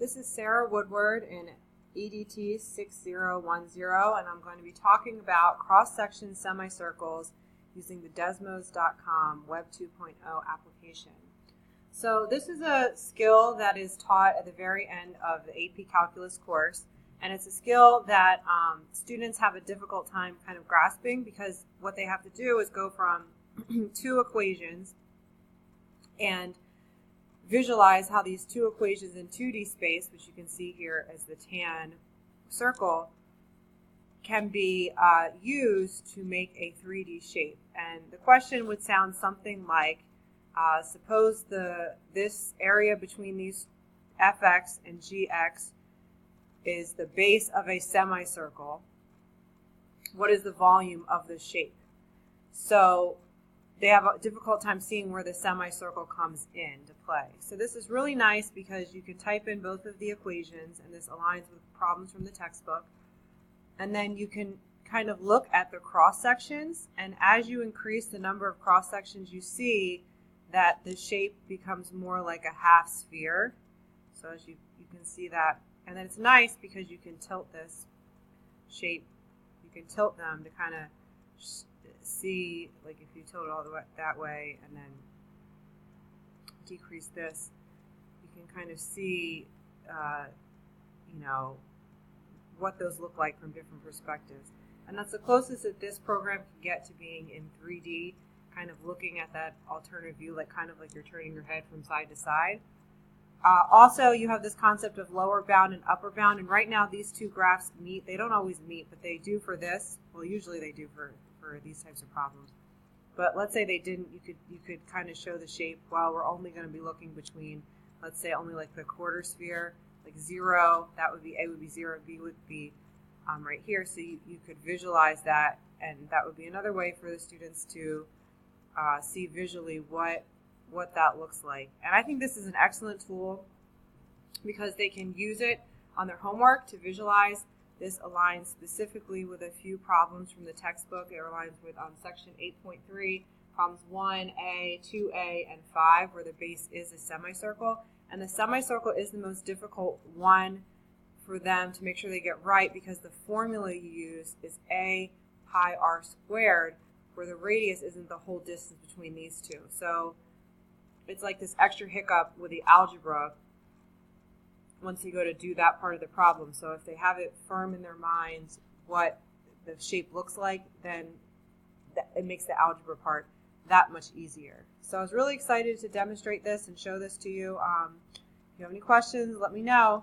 This is Sarah Woodward in EDT 6010, and I'm going to be talking about cross-section semicircles using the Desmos.com Web 2.0 application. So this is a skill that is taught at the very end of the AP Calculus course, and it's a skill that students have a difficult time kind of grasping, because what they have to do is go from two equations and visualize how these two equations in 2D space, which you can see here as the tan circle, can be used to make a 3D shape. And the question would sound something like, suppose this area between these fx and gx is the base of a semicircle. What is the volume of the shape? So they have a difficult time seeing where the semicircle comes into play. So this is really nice because you can type in both of the equations, and this aligns with problems from the textbook. And then you can kind of look at the cross sections, and as you increase the number of cross sections, you see that the shape becomes more like a half sphere. So as you can see that, and then it's nice because you can tilt this shape, you can tilt them to kind of see, like if you tilt it all the way that way and then decrease this, you can kind of see what those look like from different perspectives. And that's the closest that this program can get to being in 3D, kind of looking at that alternative view, like kind of like you're turning your head from side to side. Also, you have this concept of lower bound and upper bound, and right now these two graphs meet. They don't always meet, but they do for this. Well, usually they do for these types of problems. But let's say they didn't, you could kind of show the shape. Well, we're only going to be looking between, let's say, only like the quarter sphere, like 0, that would be A would be 0, B would be right here. So you could visualize that, and that would be another way for the students to see visually what that looks like. And I think this is an excellent tool because they can use it on their homework to visualize. This aligns specifically with a few problems from the textbook. It aligns with section 8.3, problems 1A, 2A, and 5, where the base is a semicircle. And the semicircle is the most difficult one for them to make sure they get right, because the formula you use is A pi r squared, where the radius isn't the whole distance between these two. So it's like this extra hiccup with the algebra once you go to do that part of the problem. So if they have it firm in their minds what the shape looks like, then it makes the algebra part that much easier. So I was really excited to demonstrate this and show this to you. If you have any questions, let me know.